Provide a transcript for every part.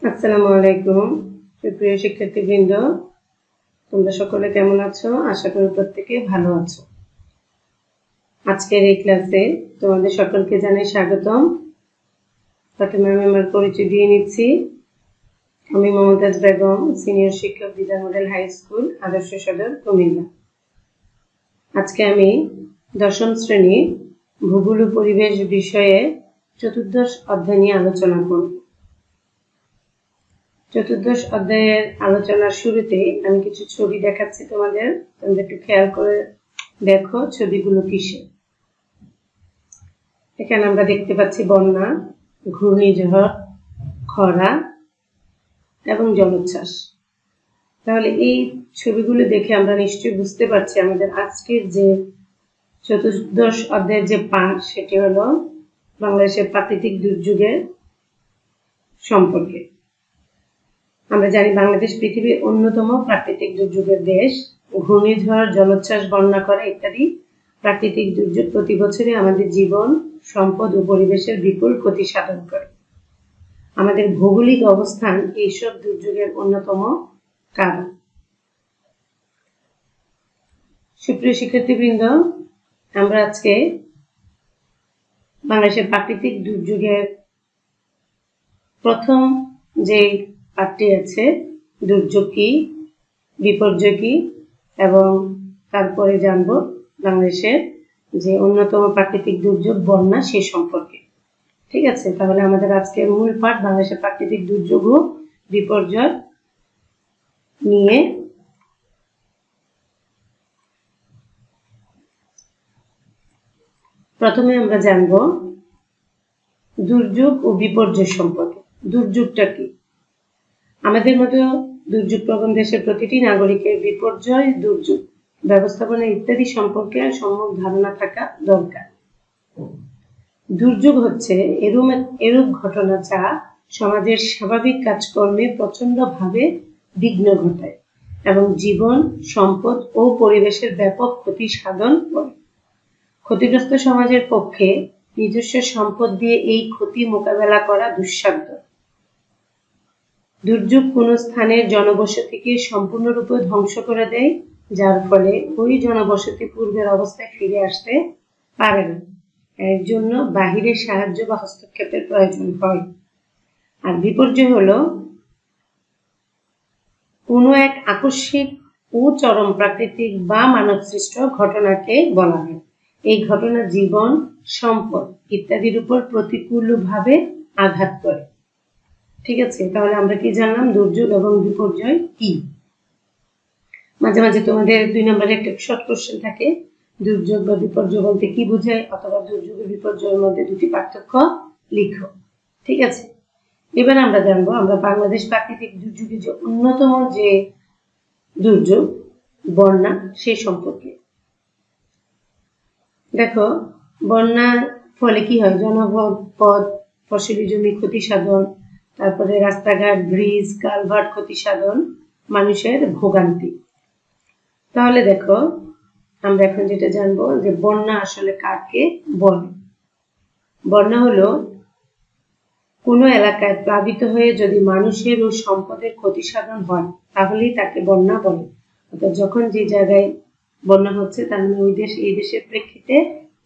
আসসালামু আলাইকুম সুপ্রিয় শিক্ষার্থীবৃন্দ, তোমরা সকলে কেমন আছো? আশা করি প্রত্যেকে ভালো আছো। আজকের এই ক্লাসে তোমাদের সকলকে জানাই স্বাগতম। প্রথমে আমি আমার পরিচয় দিয়ে নিচ্ছি। আমি মমতাজ বেগম, সিনিয়র শিক্ষক, দিদার মডেল হাই স্কুল, আদর্শ সদর, কুমিল্লা। আজকে আমি দশম শ্রেণী ভূগোল ও পরিবেশ বিষয়ে চতুর্দশ অধ্যায় নিয়ে আলোচনা করব। চতুর্দশ অধ্যায়ের আলোচনার শুরুতে আমি কিছু ছবি দেখাচ্ছি তোমাদের একটু খেয়াল করে দেখো ছবিগুলো কিসের। এখানে আমরা দেখতে পাচ্ছি বন্যা, ঘূর্ণিঝড়, খরা এবং জলোচ্ছ্বাস। তাহলে এই ছবিগুলো দেখে আমরা নিশ্চয়ই বুঝতে পারছি আমাদের আজকের যে চতুর্দশ অধ্যায়ের যে পাঠ সেটি হলো বাংলাদেশের প্রাকৃতিক দুর্যোগের সম্পর্কে। আমরা জানি বাংলাদেশ পৃথিবীর অন্যতম প্রাকৃতিক দুর্যোগের দেশ। ঘূর্ণিঝড়, জলোচ্ছ্বাস, বন্যা, খরা ইত্যাদি প্রাকৃতিক দুর্যোগ প্রতি বছরই আমাদের জীবন, সম্পদ ও পরিবেশের বিপুল ক্ষতি সাধন করে। আমাদের ভৌগোলিক অবস্থান এইসব দুর্যোগের অন্যতম কারণ। সুপ্রিয় শিক্ষার্থীবৃন্দ, আমরা আজকে বাংলাদেশের প্রাকৃতিক দুর্যোগের প্রথম যে পাঠটি আছে, দুর্যোগ কি, বিপর্যয় কি, এবং তারপরে জানবো বাংলাদেশের যে অন্যতম প্রাকৃতিক দুর্যোগ বন্যা সে সম্পর্কে। ঠিক আছে, তাহলে আমাদের আজকের মূল পাঠ বাংলাদেশের প্রাকৃতিক দুর্যোগ ও বিপর্যয় নিয়ে। প্রথমে আমরা জানবো দুর্যোগ ও বিপর্যয় সম্পর্কে। দুর্যোগটা কি? আমাদের মতো দুর্যোগ প্রবণ দেশের প্রতিটি নাগরিকের বিপর্যয়, দুর্যোগ ব্যবস্থাপনা ইত্যাদি সম্পর্কে সম্যক ধারণা থাকা দরকার। দুর্যোগ হচ্ছে এরূপ ঘটনা যা সমাজের স্বাভাবিক কাজকর্মে প্রচন্ডভাবে বিঘ্ন ঘটায় এবং জীবন, সম্পদ ও পরিবেশের ব্যাপক ক্ষতি সাধন করে। ক্ষতিগ্রস্ত সমাজের পক্ষে নিজস্ব সম্পদ দিয়ে এই ক্ষতি মোকাবেলা করা দুঃসাধ্য। দুর্যোগ কোনো স্থানের জনবসতিকে সম্পূর্ণরূপে ধ্বংস করে দেয়, যার ফলে ওই জনবসতি পূর্বের অবস্থায় ফিরে আসতে পারে না। এর জন্য বাহিরের সাহায্য বা হস্তক্ষেপের প্রয়োজন হয়। আর বিপর্যয় হলো কোনো এক আকস্মিক ও চরম প্রাকৃতিক বা মানব সৃষ্ট ঘটনাকে বলা হয়। এই ঘটনা জীবন, সম্পদ ইত্যাদির উপর প্রতিকূলভাবে আঘাত করে। ঠিক আছে, তাহলে আমরা কি জানলাম দুর্যোগ এবং বিপর্যয় কি। মাঝে মাঝে তোমাদের 2 নম্বরে একটা শর্ট কোশ্চেন থাকে, দুর্যোগ বা বিপর্যয় বলতে কি বোঝায়, অথবা দুর্যোগ ও বিপর্যয়ের মধ্যে দুটি পার্থক্য লিখো। ঠিক আছে, এবার আমরা জানবো আমরা বাংলাদেশ প্রাকৃতিক দুর্যোগের যে অন্যতম যে দুর্যোগ বন্যা সেই সম্পর্কে। দেখো, বন্যার ফলে কি হয়? জনপদ, ফসলি জমি ক্ষতি সাধন, তারপরে রাস্তাঘাট, ব্রিজ, কালভার্ট ক্ষতি সাধন, মানুষের ভোগান্তি। তাহলে দেখো, আমরা এখন যেটা জানবো যে বন্যা আসলে কাকে বলে। বন্যা হলো কোনো এলাকায় প্লাবিত হয়ে যদি মানুষের ও সম্পদের ক্ষতি সাধন হয় তাহলেই তাকে বন্যা বলে। অর্থাৎ যখন যে জায়গায় বন্যা হচ্ছে তার মানে এই দেশের প্রেক্ষিতে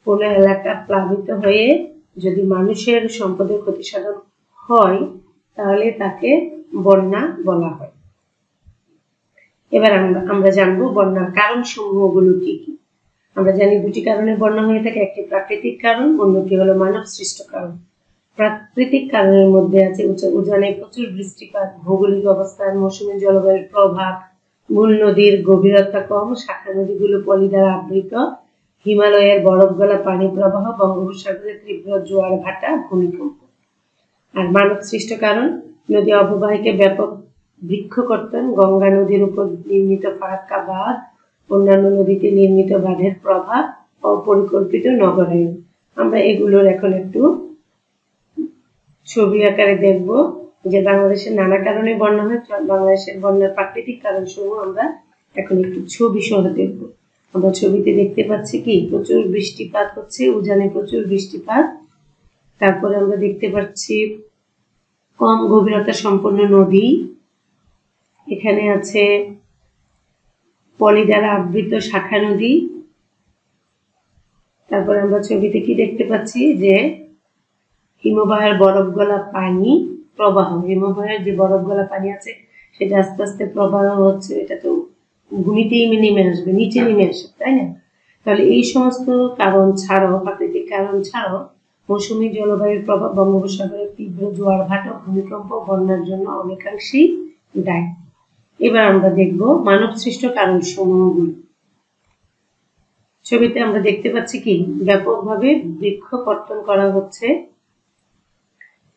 কোনো এলাকা প্লাবিত হয়ে যদি মানুষের সম্পদের ক্ষতি সাধন হয় তাহলে তাকে বন্যা বলা হয়। এবার আমরা জানবো বন্যার কারণ সমূহগুলো কি কি। আমরা জানি দুটি কারণে বন্যা হয়ে থাকে, একটি প্রাকৃতিক কারণ, অন্যটি হলো মানব সৃষ্ট কারণ। প্রাকৃতিক কারণের মধ্যে আছে উজানে প্রচুর বৃষ্টিপাত, ভৌগোলিক অবস্থান, মৌসুমী জলবায়ুর প্রভাব, মূল নদীর গভীরতা কম, শাখা নদীগুলো পলি দ্বারা আবৃত, হিমালয়ের বরফ গলা পানি প্রবাহ, বঙ্গোপসাগরের তীব্র জোয়ার ভাটা, ভূমিকম্প। আর মানব সৃষ্ট কারণ, নদী অববাহিকায় ব্যাপক বৃক্ষকর্তন, গঙ্গা নদীর উপর নির্মিত ফারাক্কা বাঁধ, অন্যান্য নদীতে নির্মিত বাঁধের প্রভাব, অপরিকল্পিত নগরায়ন। আমরা এগুলোর এখন একটু ছবি আকারে দেখব যে বাংলাদেশের নানা কারণে বন্যা হয়। বাংলাদেশের বন্যার প্রাকৃতিক কারণ সমূহ আমরা এখন একটু ছবি সহ দেখব। আমরা ছবিতে দেখতে পাচ্ছি কি প্রচুর বৃষ্টিপাত হচ্ছে, উজানে প্রচুর বৃষ্টিপাত। তারপরে আমরা দেখতে পাচ্ছি কম গভীরতা সম্পন্ন নদী, এখানে আছে পলি দ্বারা আবৃত শাখা নদী। তারপর আমরা ছবিতে কি দেখতে পাচ্ছি যে হিমবাহের বরফ গলা পানি প্রবাহ, হিমবাহের যে বরফ গলা পানি আছে সেটা আস্তে আস্তে প্রবাহ হচ্ছে, এটা তো ভূমিতেই নেমে আসবে, নিচে নেমে আসবে, তাই না? তাহলে এই সমস্ত কারণ ছাড়াও, প্রাকৃতিক কারণ ছাড়াও মৌসুমী জলবায়ুর প্রভাব বঙ্গোপসাগরের তীব্র জোয়ার ভাটা, ভূমিকম্প, বন্যার জন্য অনেকাংশেই দায়ী। এবার আমরা দেখব মানব সৃষ্ট কারণ সমূহগুলো। ছবিতে আমরা দেখতে পাচ্ছি কি ব্যাপকভাবে বৃক্ষ কর্তন করা হচ্ছে।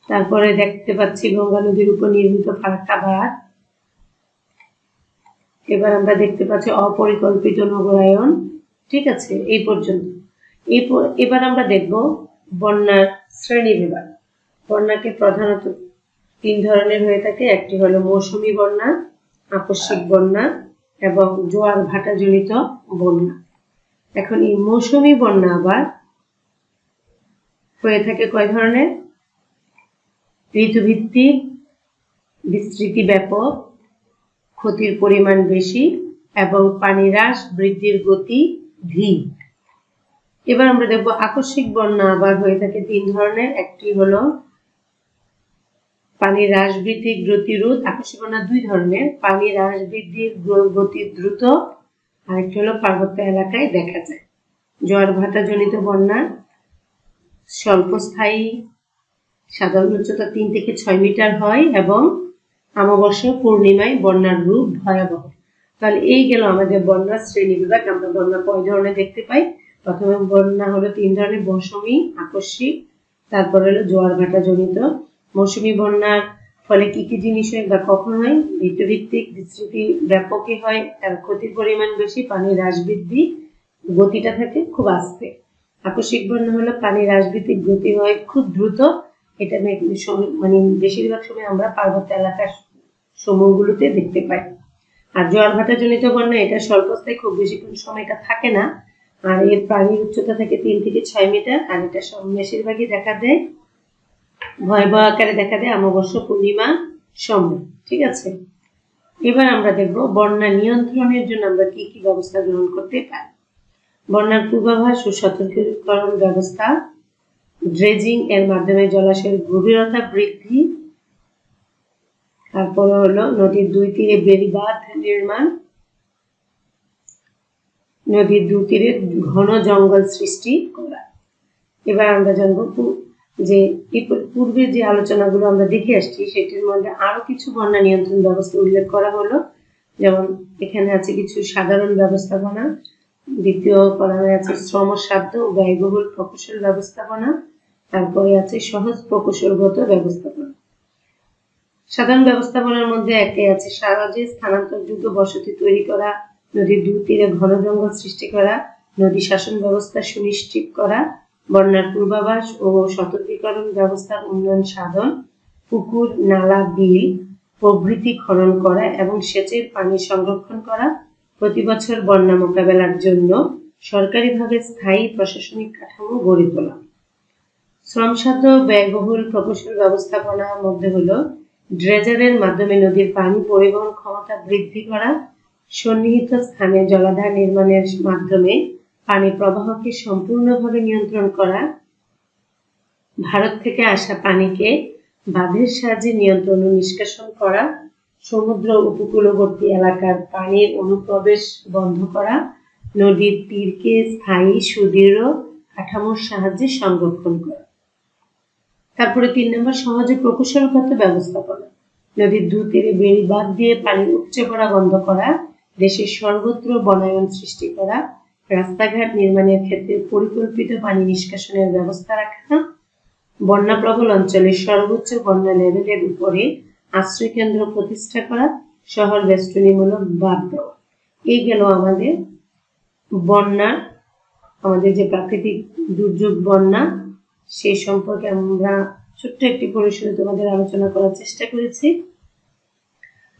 তারপরে দেখতে পাচ্ছি গঙ্গা নদীর উপর নির্মিত ফারাক্কা বাঁধ। এবার আমরা দেখতে পাচ্ছি অপরিকল্পিত নগরায়ন। ঠিক আছে, এই পর্যন্ত। এবার আমরা দেখব বন্যার শ্রেণী বিভাগ। বন্যাকে প্রধানত 3 ধরনের হয়ে থাকে, একটি হলো মৌসুমী বন্যা, আকস্মিক বন্যা এবং জোয়ার ভাটা জনিত বন্যা। এখন এই মৌসুমী বন্যা আবার হয়ে থাকে কয় ধরনের? ঋতুভিত্তিক, বিস্তৃতি ব্যাপক, ক্ষতির পরিমাণ বেশি এবং পানি হ্রাস বৃদ্ধির গতি ধীর। এবার আমরা দেখব আকস্মিক বন্যা আবার হয়ে থাকে 3 ধরনের, একটি হলো পানি হ্রাস বৃদ্ধির গতিরোধ। আকস্মিক বন্যা 2 ধরনের, পানি হ্রাস বৃদ্ধির গতি দ্রুত, আরেকটি হলো পার্বত্য এলাকায় দেখা যায়। জোয়ার ভাটা জনিত বন্যা স্বল্পস্থায়ী, সাধারণ উচ্চতা 3 থেকে 6 মিটার হয় এবং অমাবস্যা পূর্ণিমায় বন্যার রূপ ভয়াবহ। তাহলে এই গেল আমাদের বন্যার শ্রেণী বিভাগ। আমরা বন্যা কয় ধরনের দেখতে পাই? প্রথমে বন্যা হলো 3 ধরনের, মৌসুমী, আকস্মিক, তারপর হলো জোয়ার ভাটা জনিত। মৌসুমী বন্যার ফলে কি কি জিনিস হয় বা কখন হয়? ঋতুভিত্তিক, বিস্তৃতি ব্যাপকই হয়, তার ক্ষতির পরিমাণ বেশি, পানি হ্রাস বৃদ্ধি, গতিটা থাকে খুব আস্তে। আকস্মিক বন্যা হলো পানি হ্রাস বৃদ্ধির গতি হয় খুব দ্রুত, এটা মানে বেশিরভাগ সময় আমরা পার্বত্য এলাকার সমূহগুলোতে দেখতে পাই। আর জোয়ার ভাটা জনিত বন্যা এটা স্বল্পস্থায়ী, খুব বেশিক্ষণ সময় এটা থাকে না, আর এর পানির উচ্চতা থাকে 3 থেকে 6 মিটার, আর এটা বেশিরভাগই দেখা দেয় ভয়াবহ আকারে দেখা দেয় অমাবস্যা পূর্ণিমা সময়। ঠিক আছে, এবার আমরা দেখব বন্যা নিয়ন্ত্রণের জন্য আমরা কি কি ব্যবস্থা গ্রহণ করতে পারি। বন্যার পূর্বাভাস ও সতর্কীকরণ ব্যবস্থা, ড্রেজিং এর মাধ্যমে জলাশয়ের গভীরতা বৃদ্ধি, তারপরে হলো নদীর 2 তীরে বেড়িবাঁধ নির্মাণ, নদীর 2 তীরে ঘন জঙ্গল সৃষ্টি করা। এবার আমরা জানবো যে পূর্বে যে আলোচনাগুলো আমরা দেখে আসছি সেটির মধ্যে আরো কিছু বন্যা নিয়ন্ত্রণ ব্যবস্থা উল্লেখ করা হলো। যেমন এখানে আছে কিছু সাধারণ ব্যবস্থাপনা, দ্বিতীয় কলামে আছে শ্রমসাধ্য ও ব্যয়বহুল প্রকৌশল ব্যবস্থাপনা, তারপরে আছে সহজ প্রকৌশলগত ব্যবস্থাপনা। সাধারণ ব্যবস্থাপনার মধ্যে একে আছে সহজে স্থানান্তরযোগ্য বসতি তৈরি করা, নদীর 2 তীরে ঘন জঙ্গল সৃষ্টি করা, নদী শাসন ব্যবস্থা সুনিশ্চিত করা, বন্যার পূর্বাভাস ও সতর্কীকরণ ব্যবস্থার উন্নয়ন সাধন, পুকুর, নালা, বিল প্রভৃতি খনন করা এবং সেচের পানি সংরক্ষণ করা, প্রতি বছর বন্যা মোকাবেলার জন্য সরকারিভাবে স্থায়ী প্রশাসনিক কাঠামো গড়ে তোলা। শ্রমসাধ্য ব্যয়বহুল প্রকৌশল ব্যবস্থাপনার মধ্যে হলো ড্রেজারের মাধ্যমে নদীর পানি পরিবহন ক্ষমতা বৃদ্ধি করা, সন্নিহিত স্থানে জলাধার নির্মাণের মাধ্যমে পানি প্রবাহকে সম্পূর্ণভাবে নিয়ন্ত্রণ করা, ভারত থেকে আসা পানিকে বাঁধের সাহায্যে নিয়ন্ত্রণ ও নিষ্কাশন করা, সমুদ্র উপকূলবর্তী এলাকার পানির অনুপ্রবেশ বন্ধ করা, নদীর তীরকে স্থায়ী সুদৃঢ় কাঠামোর সাহায্যে সংরক্ষণ করা। তারপরে 3 নম্বর সহজে প্রকৌশলগত ব্যবস্থাপনা, নদীর 2 তীরে বেড়িবাঁধ দিয়ে পানির উপচে পড়া বন্ধ করা, দেশের সর্বত্র বনায়ন সৃষ্টি করা, রাস্তাঘাট নির্মাণের ক্ষেত্রে পরিকল্পিত পানি নিষ্কাশনের ব্যবস্থা রাখা, বন্যাপ্রবল অঞ্চলের সর্বোচ্চ বন্যা লেভেলের উপরে আশ্রয় কেন্দ্র প্রতিষ্ঠা করা, শহর বেষ্টনীমূলক বাঁধ দেওয়া। এই গেল আমাদের বন্যা, আমাদের যে প্রাকৃতিক দুর্যোগ বন্যা সেই সম্পর্কে আমরা ছোট্ট একটি পরিসরে তোমাদের আলোচনা করার চেষ্টা করেছি।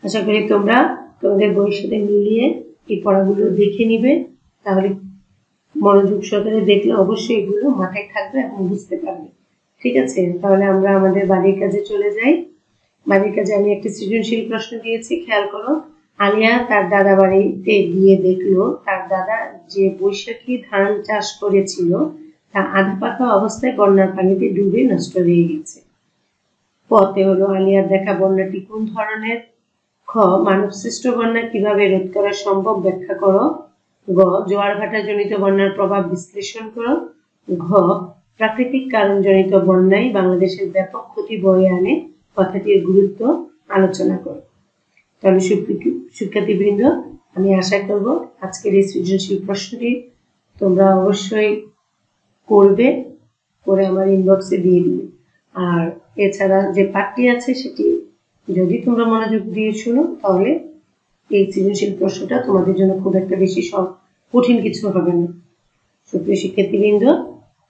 আশা করি তোমরা তোমাদের বইয়ের সাথে মিলিয়ে এই পড়াগুলো দেখে নিবে, তাহলে মনোযোগ সহকারে দেখলে অবশ্যই এগুলো মাথায় থাকবে এবং বুঝতে পারবে। ঠিক আছে, তাহলে আমরা আমাদের বাড়ির কাজে চলে যাই। বাড়ির কাজে আমি একটি সৃজনশীল প্রশ্ন দিয়েছি, খেয়াল করো। আলিয়া তার দাদা বাড়িতে গিয়ে দেখলো তার দাদা যে বৈশাখী ধান চাষ করেছিল তা আধা পাকা অবস্থায় বন্যার পানিতে ডুবে নষ্ট হয়ে গেছে। পথে হলো আলিয়ার দেখা বন্যাটি কোন ধরনের? খ মানব সৃষ্ট বন্যা কিভাবে রোধ করা সম্ভব ব্যাখ্যা করো। গ জোয়ার ভাটা জনিত বন্যার প্রভাব বিশ্লেষণ করো। ঘ প্রাকৃতিক কারণ জনিত বন্যায় বাংলাদেশের ব্যাপক ক্ষতি বয়ে আনে, কথাটির গুরুত্ব আলোচনা করো। তাহলে শিক্ষার্থীবৃন্দ, আমি আশা করব আজকের এই সৃজনশীল প্রশ্নটি তোমরা অবশ্যই করবে, করে আমার ইনবক্সে দিয়ে দিবে। আর এছাড়া যে পাঠটি আছে সেটি যদি তোমরা মনোযোগ দিয়ে শুনো তাহলে এই সৃজনশীল প্রশ্নটা তোমাদের জন্য খুব একটা বেশি কঠিন কিছু হবে না। সুপ্রিয় শিক্ষার্থীবৃন্দ,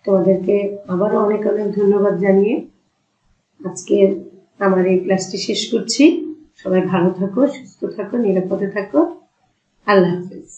তোমাদেরকে আবারও অনেক অনেক ধন্যবাদ জানিয়ে আজকে আমার এই ক্লাসটি শেষ করছি। সবাই ভালো থাকো, সুস্থ থাকো, নিরাপদে থাকো। আল্লাহ হাফেজ।